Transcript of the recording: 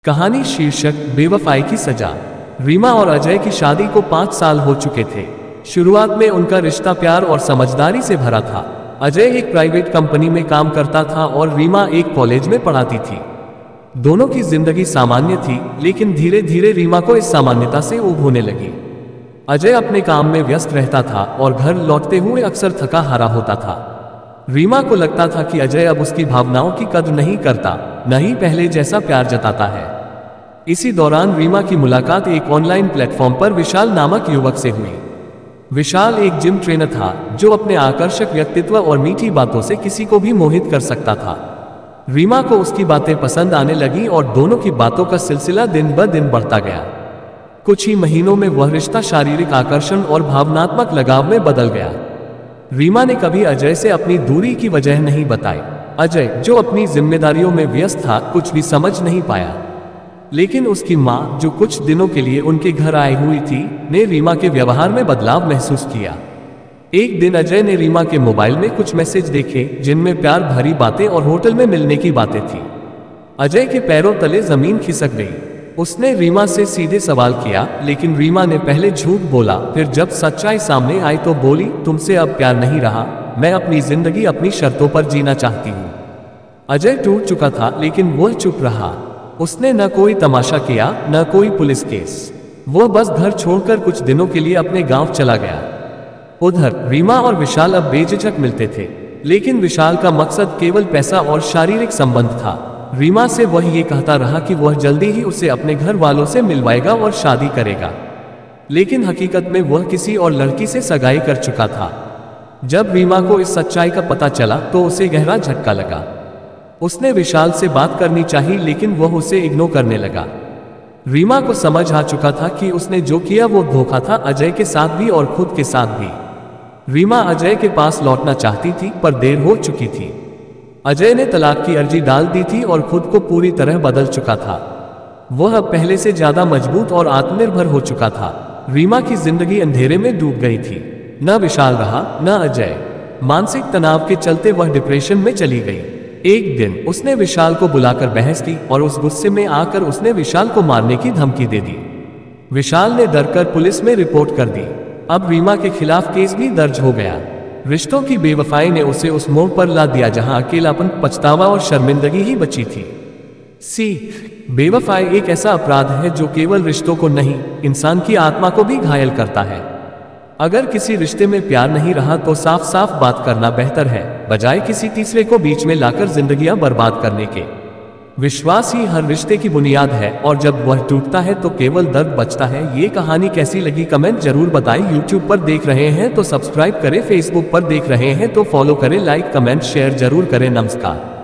कहानी शीर्षक बेवफाई की सजा। रीमा और अजय की शादी को 5 साल हो चुके थे। शुरुआत में उनका रिश्ता प्यार और समझदारी से भरा था। अजय एक प्राइवेट कंपनी में काम करता था और रीमा एक कॉलेज में पढ़ाती थी। दोनों की जिंदगी सामान्य थी, लेकिन धीरे धीरे रीमा को इस सामान्यता से ऊब होने लगी। अजय अपने काम में व्यस्त रहता था और घर लौटते हुए अक्सर थका हारा होता था। रीमा को लगता था कि अजय अब उसकी भावनाओं की कद्र नहीं करता, न ही पहले जैसा प्यार जताता है। इसी दौरान रीमा की मुलाकात एक ऑनलाइन प्लेटफॉर्म पर विशाल नामक युवक से हुई। विशाल एक जिम ट्रेनर था जो अपने आकर्षक व्यक्तित्व और मीठी बातों से किसी को भी मोहित कर सकता था। रीमा को उसकी बातें पसंद आने लगी और दोनों की बातों का सिलसिला दिन ब दिन बढ़ता गया। कुछ ही महीनों में वह रिश्ता शारीरिक आकर्षण और भावनात्मक लगाव में बदल गया। रीमा ने कभी अजय से अपनी दूरी की वजह नहीं बताई। अजय, जो अपनी जिम्मेदारियों में व्यस्त था, कुछ भी समझ नहीं पाया। लेकिन उसकी मां, जो कुछ दिनों के लिए उनके घर आई हुई थी, ने रीमा के व्यवहार में बदलाव महसूस किया। एक दिन अजय ने रीमा के मोबाइल में कुछ मैसेज देखे जिनमें प्यार भरी बातें और होटल में मिलने की बातें थी। अजय के पैरों तले जमीन खिसक गई। उसने रीमा से सीधे सवाल किया, लेकिन रीमा ने पहले झूठ बोला, फिर जब सच्चाई सामने आई तो बोली, तुमसे अब प्यार नहीं रहा, मैं अपनी जिंदगी अपनी शर्तों पर जीना चाहती हूँ। अजय टूट चुका था, लेकिन वह चुप रहा। उसने न कोई तमाशा किया, न कोई पुलिस केस। वह बस घर छोड़कर कुछ दिनों के लिए अपने गांव चला गया। उधर रीमा और विशाल अब बेझिझक मिलते थे, लेकिन विशाल का मकसद केवल पैसा और शारीरिक संबंध था। रीमा से वह ये कहता रहा कि वह जल्दी ही उसे अपने घर वालों से मिलवाएगा और शादी करेगा, लेकिन हकीकत में वह किसी और लड़की से सगाई कर चुका था। जब रीमा को इस सच्चाई का पता चला तो उसे गहरा झटका लगा। उसने विशाल से बात करनी चाहिए, लेकिन वह उसे इग्नोर करने लगा। रीमा को समझ आ चुका था कि उसने जो किया वो धोखा था, अजय के साथ भी और खुद के साथ भी। रीमा अजय के पास लौटना चाहती थी, पर देर हो चुकी थी। अजय ने तलाक की अर्जी डाल दी थी और खुद को पूरी तरह बदल चुका था। वह अब पहले से ज्यादा मजबूत और आत्मनिर्भर हो चुका था। रीमा की जिंदगी अंधेरे में डूब गई थी। न विशाल रहा, न अजय। मानसिक तनाव के चलते वह डिप्रेशन में चली गई। एक दिन उसने विशाल को बुलाकर बहस की और उस गुस्से में आकर उसने विशाल को मारने की धमकी दे दी। विशाल ने डरकर पुलिस में रिपोर्ट कर दी। अब रीमा के खिलाफ केस भी दर्ज हो गया। रिश्तों की बेवफाई ने उसे उस मोड़ पर ला दिया जहां अकेलापन, पछतावा और शर्मिंदगी ही बची थी। बेवफाई एक ऐसा अपराध है जो केवल रिश्तों को नहीं, इंसान की आत्मा को भी घायल करता है। अगर किसी रिश्ते में प्यार नहीं रहा तो साफ साफ बात करना बेहतर है, बजाय किसी तीसरे को बीच में लाकर जिंदगियां बर्बाद करने के। विश्वास ही हर रिश्ते की बुनियाद है, और जब वह टूटता है तो केवल दर्द बचता है। ये कहानी कैसी लगी कमेंट जरूर बताएं। यूट्यूब पर देख रहे हैं तो सब्सक्राइब करें, फेसबुक पर देख रहे हैं तो फॉलो करें, लाइक कमेंट शेयर जरूर करें। नमस्कार।